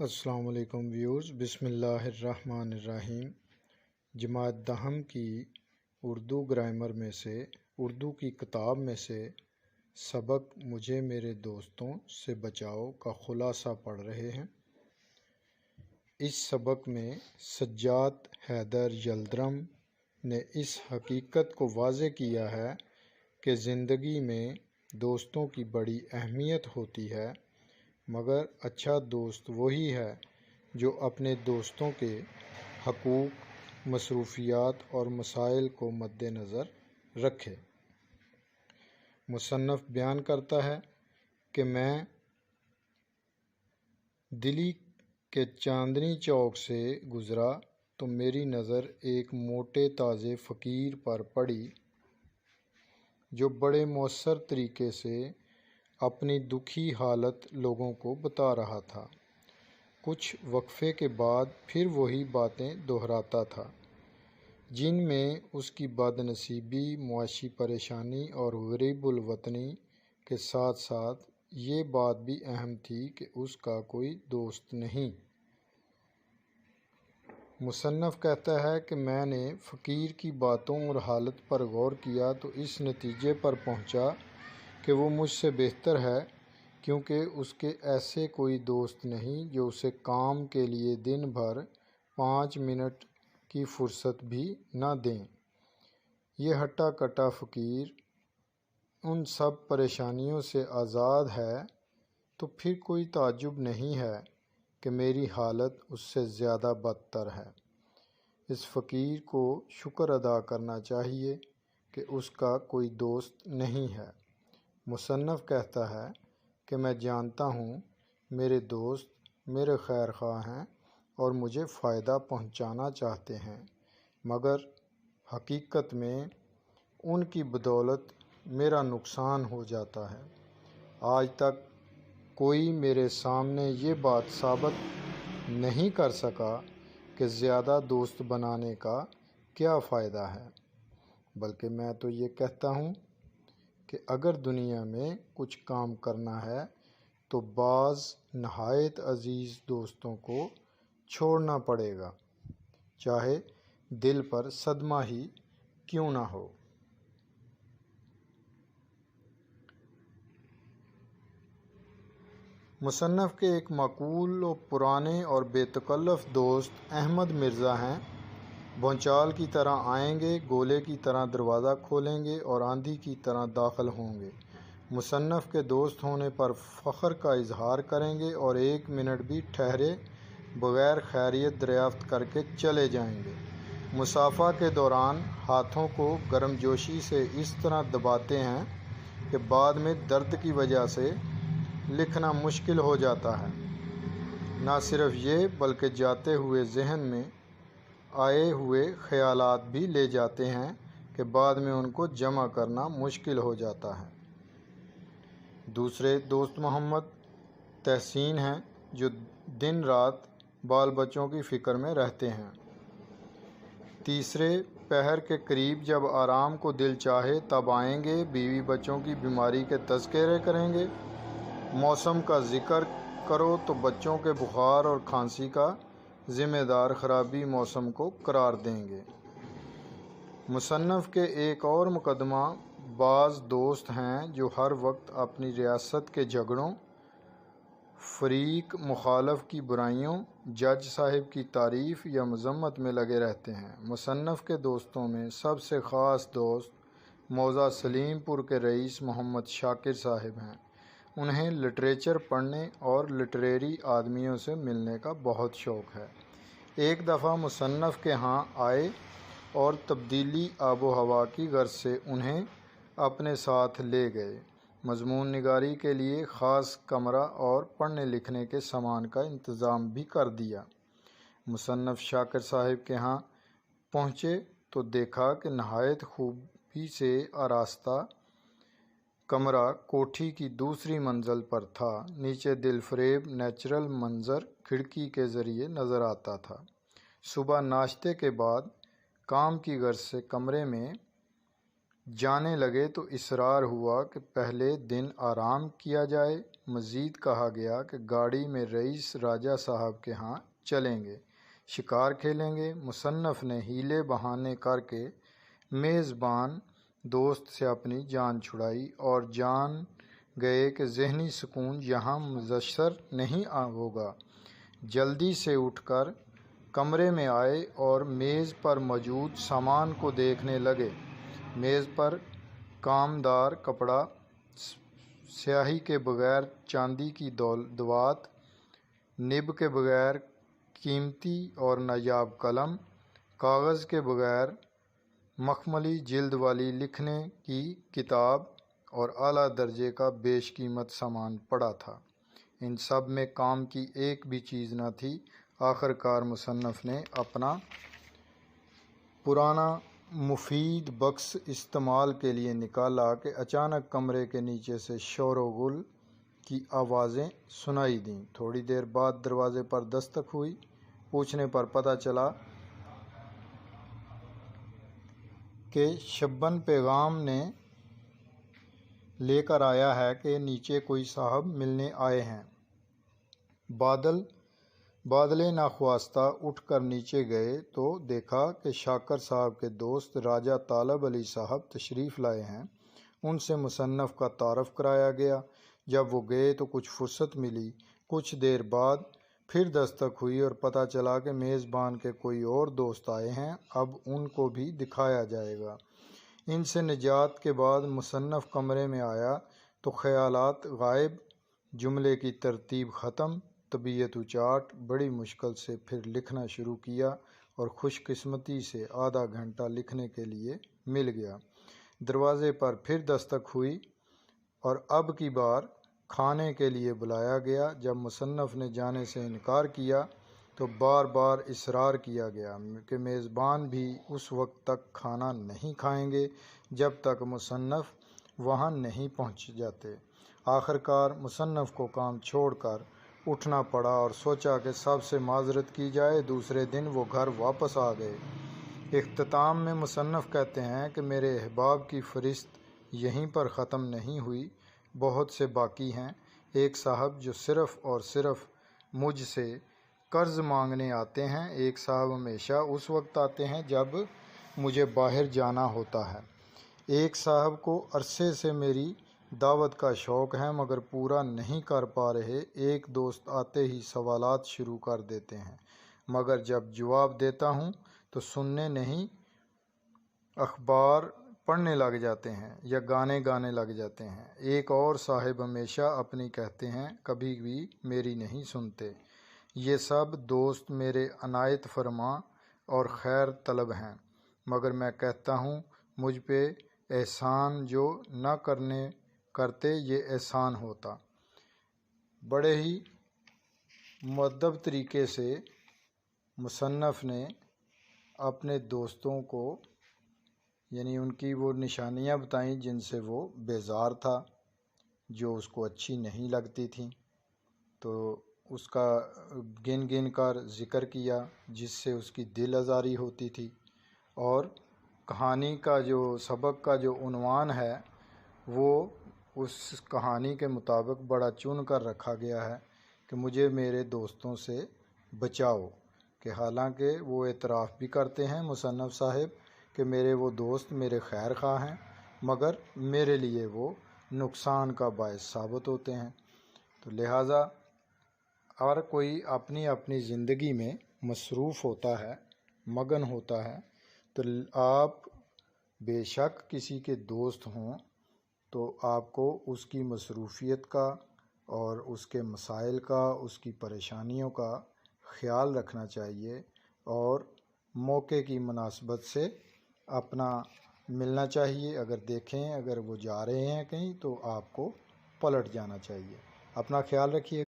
السلام علیکم ویورز، بسم اللہ الرحمن الرحیم۔ جماعت دہم کی اردو گرامر میں سے اردو کی کتاب میں سے سبق مجھے میرے دوستوں سے بچاؤ کا خلاصہ پڑھ رہے ہیں۔ اس سبق میں سجاد حیدر یلدرم نے اس حقیقت کو واضح کیا ہے کہ زندگی میں دوستوں کی بڑی اہمیت ہوتی ہے، مگر اچھا دوست وہی ہے جو اپنے دوستوں کے حقوق، مصروفیات اور مسائل کو مد نظر رکھے۔ مصنف بیان کرتا ہے کہ میں دلی کے چاندنی چوک سے گزرا تو میری نظر ایک موٹے تازے فقیر پر پڑی جو بڑے مؤثر طریقے سے اپنی دکھی حالت لوگوں کو بتا رہا تھا۔ کچھ وقفے کے بعد پھر وہی باتیں دہراتا تھا، جن میں اس کی بد نصیبی، معاشی پریشانی اور غریب الوطنی کے ساتھ ساتھ یہ بات بھی اہم تھی کہ اس کا کوئی دوست نہیں۔ مصنف کہتا ہے کہ میں نے فقیر کی باتوں اور حالت پر غور کیا تو اس نتیجے پر پہنچا کہ وہ مجھ سے بہتر ہے، کیونکہ اس کے ایسے کوئی دوست نہیں جو اسے کام کے لیے دن بھر 5 منٹ کی فرصت بھی نہ دیں۔ یہ ہٹا کٹا فقیر ان سب پریشانیوں سے آزاد ہے، تو پھر کوئی تعجب نہیں ہے کہ میری حالت اس سے زیادہ بدتر ہے۔ اس فقیر کو شکر ادا کرنا چاہیے کہ اس کا کوئی دوست نہیں ہے۔ مصنف کہتا ہے کہ میں جانتا ہوں میرے دوست میرے خیر خواہ ہیں اور مجھے فائدہ پہنچانا چاہتے ہیں، مگر حقیقت میں ان کی بدولت میرا نقصان ہو جاتا ہے۔ آج تک کوئی میرے سامنے یہ بات ثابت نہیں کر سکا کہ زیادہ دوست بنانے کا کیا فائدہ ہے، بلکہ میں تو یہ کہتا ہوں کہ اگر دنیا میں کچھ کام کرنا ہے تو بعض نہایت عزیز دوستوں کو چھوڑنا پڑے گا، چاہے دل پر صدمہ ہی کیوں نہ ہو۔ مصنف کے ایک معقول و پرانے اور بے تکلف دوست احمد مرزا ہیں۔ بھونچال کی طرح آئیں گے، گولے کی طرح دروازہ کھولیں گے اور آندھی کی طرح داخل ہوں گے۔ مصنف کے دوست ہونے پر فخر کا اظہار کریں گے اور 1 منٹ بھی ٹھہرے بغیر خیریت دریافت کر کے چلے جائیں گے۔ مصافحہ کے دوران ہاتھوں کو گرمجوشی سے اس طرح دباتے ہیں کہ بعد میں درد کی وجہ سے لکھنا مشکل ہو جاتا ہے۔ نہ صرف یہ بلکہ جاتے ہوئے ذہن میں آئے ہوئے خیالات بھی لے جاتے ہیں کہ بعد میں ان کو جمع کرنا مشکل ہو جاتا ہے۔ دوسرے دوست محمد تحسین ہیں، جو دن رات بال بچوں کی فکر میں رہتے ہیں۔ تیسرے پہر کے قریب جب آرام کو دل چاہے تب آئیں گے، بیوی بچوں کی بیماری کے تذکرے کریں گے۔ موسم کا ذکر کرو تو بچوں کے بخار اور کھانسی کا ذمہ دار خرابی موسم کو قرار دیں گے۔ مصنف کے ایک اور مقدمہ بعض دوست ہیں جو ہر وقت اپنی ریاست کے جھگڑوں، فریق مخالف کی برائیوں، جج صاحب کی تعریف یا مذمت میں لگے رہتے ہیں۔ مصنف کے دوستوں میں سب سے خاص دوست موضع سلیم پور کے رئیس محمد شاکر صاحب ہیں۔ انہیں لٹریچر پڑھنے اور لٹریری آدمیوں سے ملنے کا بہت شوق ہے۔ ایک دفعہ مصنف کے ہاں آئے اور تبدیلی آب و ہوا کی غرض سے انہیں اپنے ساتھ لے گئے۔ مضمون نگاری کے لیے خاص کمرہ اور پڑھنے لکھنے کے سامان کا انتظام بھی کر دیا۔ مصنف شاکر صاحب کے ہاں پہنچے تو دیکھا کہ نہایت خوبی سے آراستہ کمرہ کوٹھی کی دوسری منزل پر تھا۔ نیچے دل فریب نیچرل منظر کھڑکی کے ذریعے نظر آتا تھا۔ صبح ناشتے کے بعد کام کی غرض سے کمرے میں جانے لگے تو اصرار ہوا کہ پہلے دن آرام کیا جائے، مزید کہا گیا کہ گاڑی میں رئیس راجہ صاحب کے ہاں چلیں گے، شکار کھیلیں گے۔ مصنف نے ہیلے بہانے کر کے میزبان دوست سے اپنی جان چھڑائی اور جان گئے کہ ذہنی سکون یہاں میسر نہیں ہوگا۔ جلدی سے اٹھ کر کمرے میں آئے اور میز پر موجود سامان کو دیکھنے لگے۔ میز پر کامدار کپڑا، سیاہی کے بغیر چاندی کی دوات، نب کے بغیر قیمتی اور نایاب قلم، کاغذ کے بغیر مخملی جلد والی لکھنے کی کتاب اور اعلیٰ درجے کا بیش قیمت سامان پڑا تھا۔ ان سب میں کام کی ایک بھی چیز نہ تھی۔ آخر کار مصنف نے اپنا پرانا مفید بکس استعمال کے لیے نکالا کہ اچانک کمرے کے نیچے سے شور و غل کی آوازیں سنائی دیں۔ تھوڑی دیر بعد دروازے پر دستک ہوئی۔ پوچھنے پر پتہ چلا کہ شبن پیغام نے لے کر آیا ہے کہ نیچے کوئی صاحب ملنے آئے ہیں۔ بادلے ناخواستہ اٹھ کر نیچے گئے تو دیکھا کہ شاکر صاحب کے دوست راجہ طالب علی صاحب تشریف لائے ہیں۔ ان سے مصنف کا تعارف کرایا گیا۔ جب وہ گئے تو کچھ فرصت ملی۔ کچھ دیر بعد پھر دستک ہوئی اور پتہ چلا کہ میزبان کے کوئی اور دوست آئے ہیں، اب ان کو بھی دکھایا جائے گا۔ ان سے نجات کے بعد مصنف کمرے میں آیا تو خیالات غائب، جملے کی ترتیب ختم، طبیعت اچاٹ۔ بڑی مشکل سے پھر لکھنا شروع کیا اور خوش قسمتی سے آدھا گھنٹہ لکھنے کے لیے مل گیا۔ دروازے پر پھر دستک ہوئی اور اب کی بار کھانے کے لیے بلایا گیا۔ جب مصنف نے جانے سے انکار کیا تو بار بار اصرار کیا گیا کہ میزبان بھی اس وقت تک کھانا نہیں کھائیں گے جب تک مصنف وہاں نہیں پہنچ جاتے۔ آخر کار مصنف کو کام چھوڑ کر اٹھنا پڑا اور سوچا کہ سب سے معذرت کی جائے۔ دوسرے دن وہ گھر واپس آ گئے۔ اختتام میں مصنف کہتے ہیں کہ میرے احباب کی فہرست یہیں پر ختم نہیں ہوئی، بہت سے باقی ہیں۔ ایک صاحب جو صرف اور صرف مجھ سے قرض مانگنے آتے ہیں۔ ایک صاحب ہمیشہ اس وقت آتے ہیں جب مجھے باہر جانا ہوتا ہے۔ ایک صاحب کو عرصے سے میری دعوت کا شوق ہے مگر پورا نہیں کر پا رہے۔ ایک دوست آتے ہی سوالات شروع کر دیتے ہیں مگر جب جواب دیتا ہوں تو سننے نہیں، اخبار پڑھنے لگ جاتے ہیں یا گانے گانے لگ جاتے ہیں۔ ایک اور صاحب ہمیشہ اپنی کہتے ہیں، کبھی بھی میری نہیں سنتے۔ یہ سب دوست میرے عنایت فرما اور خیر طلب ہیں مگر میں کہتا ہوں مجھ پہ احسان جو نہ کرتے یہ احسان ہوتا۔ بڑے ہی مؤدب طریقے سے مصنف نے اپنے دوستوں کو یعنی ان کی وہ نشانیاں بتائیں جن سے وہ بیزار تھا، جو اس کو اچھی نہیں لگتی تھیں، تو اس کا گن گن کر ذکر کیا جس سے اس کی دل آزاری ہوتی تھی۔ اور کہانی کا جو سبق کا جو عنوان ہے وہ اس کہانی کے مطابق بڑا چن کر رکھا گیا ہے کہ مجھے میرے دوستوں سے بچاؤ، کہ حالانکہ وہ اعتراف بھی کرتے ہیں مصنف صاحب کہ میرے وہ دوست میرے خیر خواہ ہیں مگر میرے لیے وہ نقصان کا باعث ثابت ہوتے ہیں۔ تو لہٰذا ہر کوئی اپنی اپنی زندگی میں مصروف ہوتا ہے، مگن ہوتا ہے، تو آپ بے شک کسی کے دوست ہوں تو آپ کو اس کی مصروفیت کا اور اس کے مسائل کا، اس کی پریشانیوں کا خیال رکھنا چاہیے اور موقع کی مناسبت سے اپنا ملنا چاہیے۔ اگر دیکھیں اگر وہ جا رہے ہیں کہیں تو آپ کو پلٹ جانا چاہیے۔ اپنا خیال رکھیے۔